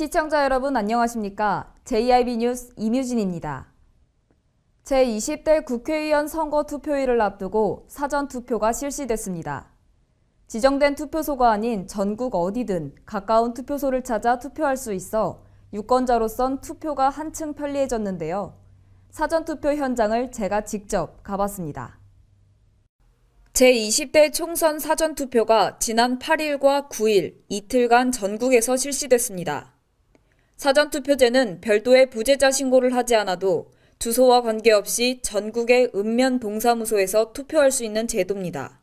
시청자 여러분 안녕하십니까? JIB 뉴스 임유진입니다. 제20대 국회의원 선거 투표일을 앞두고 사전투표가 실시됐습니다. 지정된 투표소가 아닌 전국 어디든 가까운 투표소를 찾아 투표할 수 있어 유권자로선 투표가 한층 편리해졌는데요. 사전투표 현장을 제가 직접 가봤습니다. 제20대 총선 사전투표가 지난 8일과 9일 이틀간 전국에서 실시됐습니다. 사전투표제는 별도의 부재자 신고를 하지 않아도 주소와 관계없이 전국의 읍면 동사무소에서 투표할 수 있는 제도입니다.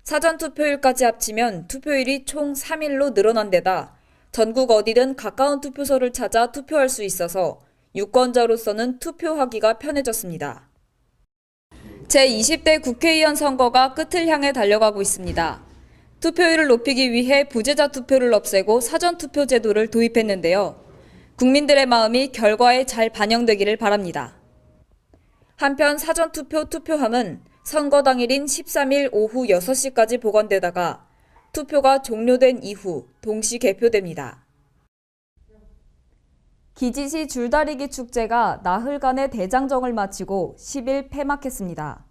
사전투표일까지 합치면 투표일이 총 3일로 늘어난 데다 전국 어디든 가까운 투표소를 찾아 투표할 수 있어서 유권자로서는 투표하기가 편해졌습니다. 제20대 국회의원 선거가 끝을 향해 달려가고 있습니다. 투표율을 높이기 위해 부재자 투표를 없애고 사전투표 제도를 도입했는데요. 국민들의 마음이 결과에 잘 반영되기를 바랍니다. 한편 사전투표 투표함은 선거 당일인 13일 오후 6시까지 보관되다가 투표가 종료된 이후 동시 개표됩니다. 기지시 줄다리기 축제가 나흘간의 대장정을 마치고 10일 폐막했습니다.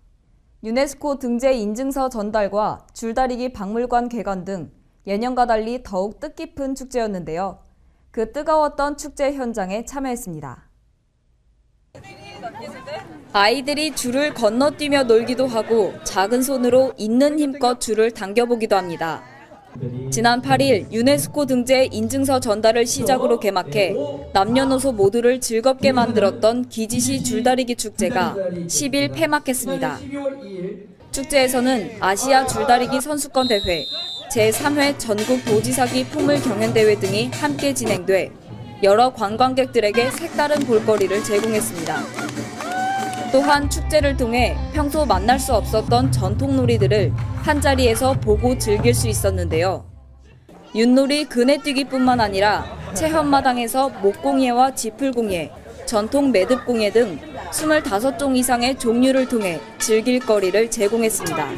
유네스코 등재 인증서 전달과 줄다리기 박물관 개관 등 예년과 달리 더욱 뜻깊은 축제였는데요. 그 뜨거웠던 축제 현장에 참여했습니다. 아이들이 줄을 건너뛰며 놀기도 하고 작은 손으로 있는 힘껏 줄을 당겨보기도 합니다. 지난 8일 유네스코 등재 인증서 전달을 시작으로 개막해 남녀노소 모두를 즐겁게 만들었던 기지시 줄다리기 축제가 10일 폐막했습니다. 축제에서는 아시아 줄다리기 선수권 대회, 제3회 전국 도지사기 풍물 경연대회 등이 함께 진행돼 여러 관광객들에게 색다른 볼거리를 제공했습니다. 또한 축제를 통해 평소 만날 수 없었던 전통놀이들을 한자리에서 보고 즐길 수 있었는데요. 윷놀이 그네뛰기뿐만 아니라 체험마당에서 목공예와 지풀공예, 전통 매듭공예 등 25종 이상의 종류를 통해 즐길 거리를 제공했습니다.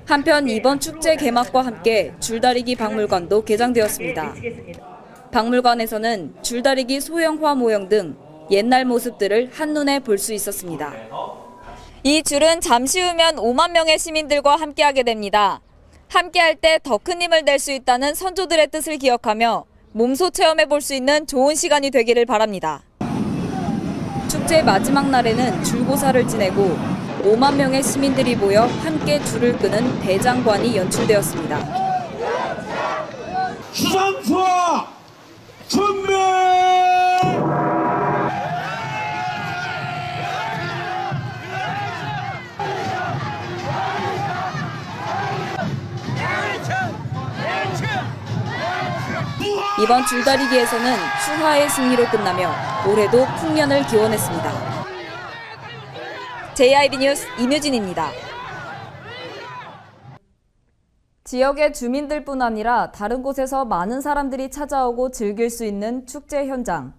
한편 이번 축제 개막과 함께 줄다리기 박물관도 개장되었습니다. 박물관에서는 줄다리기 소형화 모형 등 옛날 모습들을 한눈에 볼 수 있었습니다. 이 줄은 잠시 후면 5만 명의 시민들과 함께하게 됩니다. 함께할 때 더 큰 힘을 낼 수 있다는 선조들의 뜻을 기억하며 몸소 체험해 볼 수 있는 좋은 시간이 되기를 바랍니다. 축제 마지막 날에는 줄고사를 지내고 5만 명의 시민들이 모여 함께 줄을 끄는 대장관이 연출되었습니다. 수상투하 천명! 이번 줄다리기에서는 수하의 승리로 끝나며 올해도 풍년을 기원했습니다. JIB 뉴스 임유진입니다. 지역의 주민들뿐 아니라 다른 곳에서 많은 사람들이 찾아오고 즐길 수 있는 축제 현장.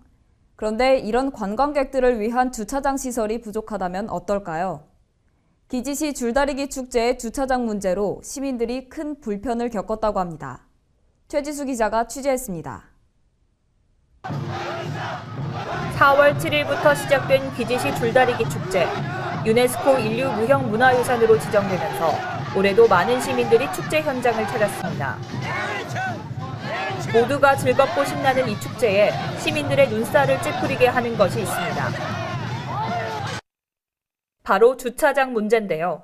그런데 이런 관광객들을 위한 주차장 시설이 부족하다면 어떨까요? 기지시 줄다리기 축제의 주차장 문제로 시민들이 큰 불편을 겪었다고 합니다. 최지수 기자가 취재했습니다. 4월 7일부터 시작된 기지시 줄다리기 축제. 유네스코 인류 무형 문화유산으로 지정되면서 올해도 많은 시민들이 축제 현장을 찾았습니다. 모두가 즐겁고 신나는 이 축제에 시민들의 눈살을 찌푸리게 하는 것이 있습니다. 바로 주차장 문제인데요.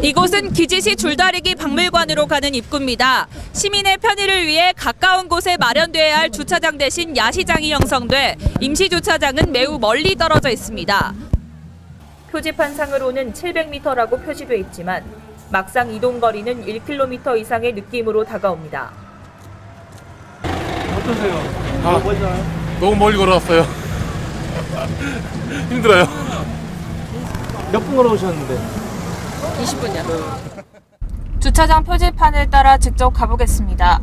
이곳은 기지시 줄다리기 박물관으로 가는 입구입니다. 시민의 편의를 위해 가까운 곳에 마련돼야 할 주차장 대신 야시장이 형성돼 임시 주차장은 매우 멀리 떨어져 있습니다. 표지판상으로는 700m라고 표시돼 있지만 막상 이동 거리는 1km 이상의 느낌으로 다가옵니다. 어떠세요? 너무 멀리 걸어왔어요. 힘들어요. 몇 분 걸어오셨는데? 20분이요. 주차장 표지판을 따라 직접 가보겠습니다.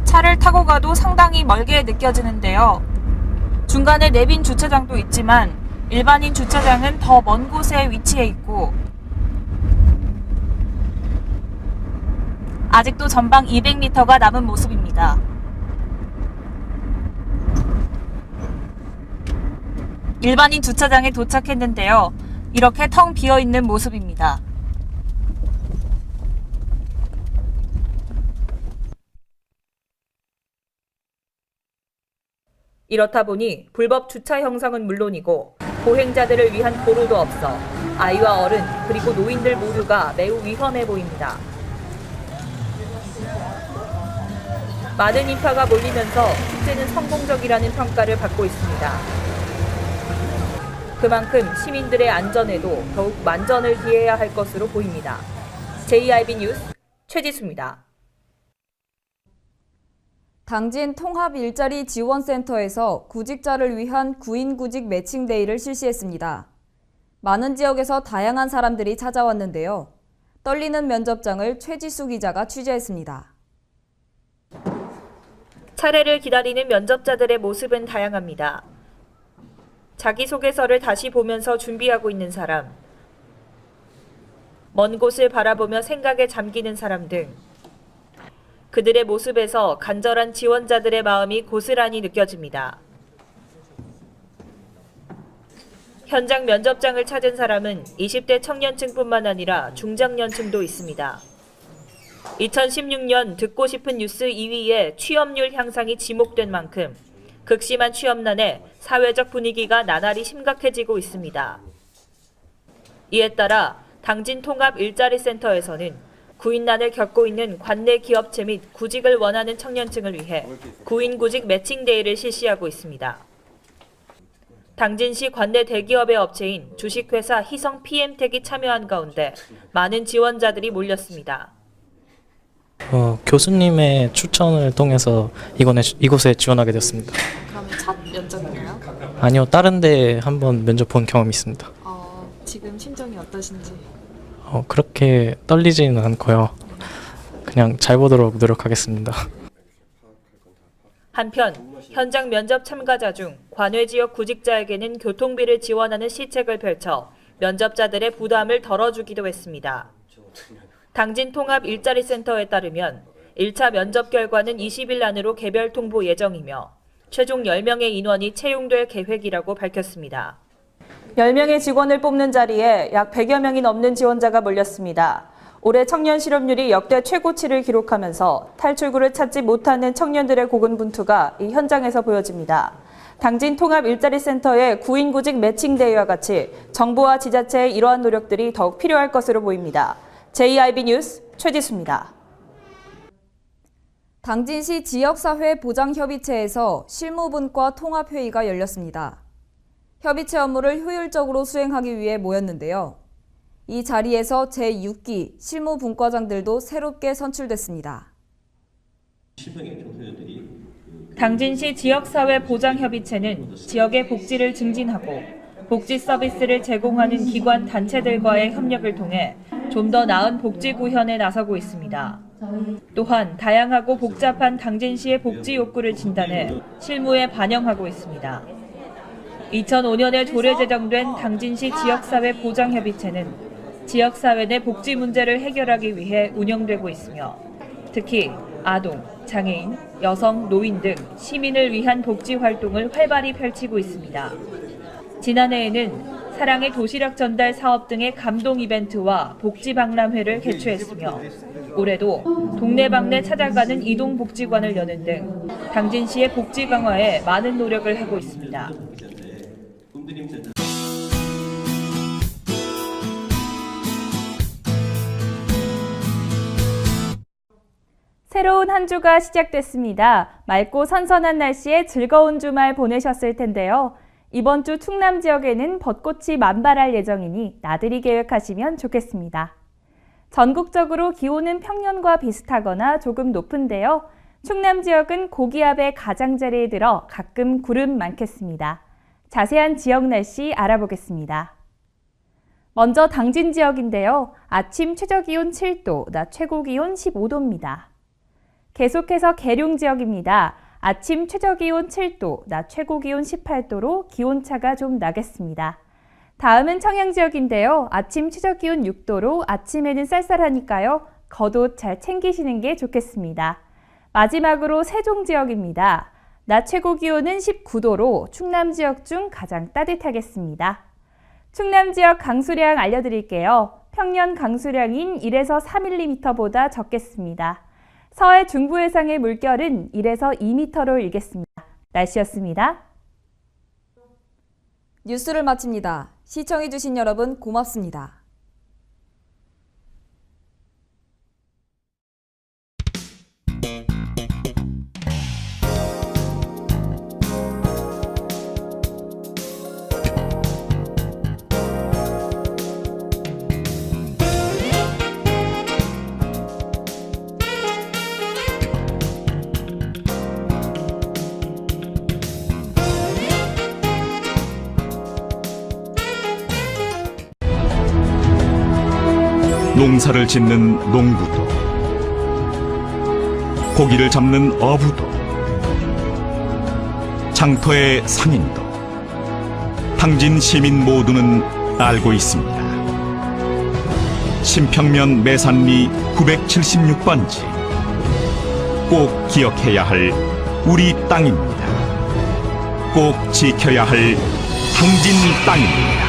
차를 타고 가도 상당히 멀게 느껴지는데요. 중간에 내빈 주차장도 있지만 일반인 주차장은 더 먼 곳에 위치해 있고 아직도 전방 200m가 남은 모습입니다. 일반인 주차장에 도착했는데요. 이렇게 텅 비어 있는 모습입니다. 이렇다 보니 불법 주차 형성은 물론이고 보행자들을 위한 도로도 없어 아이와 어른 그리고 노인들 모두가 매우 위험해 보입니다. 많은 인파가 몰리면서 축제는 성공적이라는 평가를 받고 있습니다. 그만큼 시민들의 안전에도 더욱 만전을 기해야 할 것으로 보입니다. JIB 뉴스 최지수입니다. 당진 통합 일자리 지원센터에서 구직자를 위한 구인구직 매칭데이를 실시했습니다. 많은 지역에서 다양한 사람들이 찾아왔는데요. 떨리는 면접장을 최지수 기자가 취재했습니다. 차례를 기다리는 면접자들의 모습은 다양합니다. 자기소개서를 다시 보면서 준비하고 있는 사람, 먼 곳을 바라보며 생각에 잠기는 사람 등 그들의 모습에서 간절한 지원자들의 마음이 고스란히 느껴집니다. 현장 면접장을 찾은 사람은 20대 청년층뿐만 아니라 중장년층도 있습니다. 2016년 듣고 싶은 뉴스 2위에 취업률 향상이 지목된 만큼 극심한 취업난에 사회적 분위기가 나날이 심각해지고 있습니다. 이에 따라 당진 통합 일자리 센터에서는 구인난을 겪고 있는 관내 기업체 및 구직을 원하는 청년층을 위해 구인구직 매칭데이를 실시하고 있습니다. 당진시 관내 대기업의 업체인 주식회사 희성 PM텍이 참여한 가운데 많은 지원자들이 몰렸습니다. 교수님의 추천을 통해서 이곳에 지원하게 됐습니다. 그러면 첫 면접인가요? 아니요, 다른 데 한번 면접 본 경험이 있습니다. 지금 심정이 어떠신지? 그렇게 떨리지는 않고요. 그냥 잘 보도록 노력하겠습니다. 한편 현장 면접 참가자 중 관외 지역 구직자에게는 교통비를 지원하는 시책을 펼쳐 면접자들의 부담을 덜어주기도 했습니다. 당진 통합 일자리 센터에 따르면 1차 면접 결과는 20일 안으로 개별 통보 예정이며 최종 10명의 인원이 채용될 계획이라고 밝혔습니다. 10명의 직원을 뽑는 자리에 약 100여 명이 넘는 지원자가 몰렸습니다. 올해 청년 실업률이 역대 최고치를 기록하면서 탈출구를 찾지 못하는 청년들의 고군분투가 이 현장에서 보여집니다. 당진 통합 일자리 센터의 구인구직 매칭데이와 같이 정부와 지자체의 이러한 노력들이 더욱 필요할 것으로 보입니다. JIB 뉴스 최지수입니다. 당진시 지역사회 보장협의체에서 실무분과 통합회의가 열렸습니다. 협의체 업무를 효율적으로 수행하기 위해 모였는데요. 이 자리에서 제6기 실무분과장들도 새롭게 선출됐습니다. 당진시 지역사회 보장협의체는 지역의 복지를 증진하고 복지 서비스를 제공하는 기관 단체들과의 협력을 통해 좀 더 나은 복지 구현에 나서고 있습니다. 또한 다양하고 복잡한 당진시의 복지 욕구를 진단해 실무에 반영하고 있습니다. 2005년에 조례 제정된 당진시 지역사회 보장협의체는 지역사회 내 복지 문제를 해결하기 위해 운영되고 있으며 특히 아동, 장애인, 여성, 노인 등 시민을 위한 복지 활동을 활발히 펼치고 있습니다. 지난해에는 사랑의 도시락 전달 사업 등의 감동 이벤트와 복지 박람회를 개최했으며 올해도 동네방네 찾아가는 이동복지관을 여는 등 당진시의 복지 강화에 많은 노력을 하고 있습니다. 새로운 한 주가 시작됐습니다. 맑고 선선한 날씨에 즐거운 주말 보내셨을 텐데요. 이번 주 충남 지역에는 벚꽃이 만발할 예정이니 나들이 계획하시면 좋겠습니다. 전국적으로 기온은 평년과 비슷하거나 조금 높은데요. 충남 지역은 고기압의 가장자리에 들어 가끔 구름 많겠습니다. 자세한 지역 날씨 알아보겠습니다. 먼저 당진 지역인데요. 아침 최저기온 7도, 낮 최고기온 15도입니다. 계속해서 계룡 지역입니다. 아침 최저기온 7도, 낮 최고기온 18도로 기온차가 좀 나겠습니다. 다음은 청양 지역인데요. 아침 최저기온 6도로 아침에는 쌀쌀하니까요. 겉옷 잘 챙기시는 게 좋겠습니다. 마지막으로 세종 지역입니다. 낮 최고 기온은 19도로 충남 지역 중 가장 따뜻하겠습니다. 충남 지역 강수량 알려드릴게요. 평년 강수량인 1에서 3mm보다 적겠습니다. 서해 중부 해상의 물결은 1에서 2m로 일겠습니다. 날씨였습니다. 뉴스를 마칩니다. 시청해주신 여러분 고맙습니다. 농사를 짓는 농부도, 고기를 잡는 어부도, 장터의 상인도, 당진 시민 모두는 알고 있습니다. 신평면 매산리 976번지, 꼭 기억해야 할 우리 땅입니다. 꼭 지켜야 할 당진 땅입니다.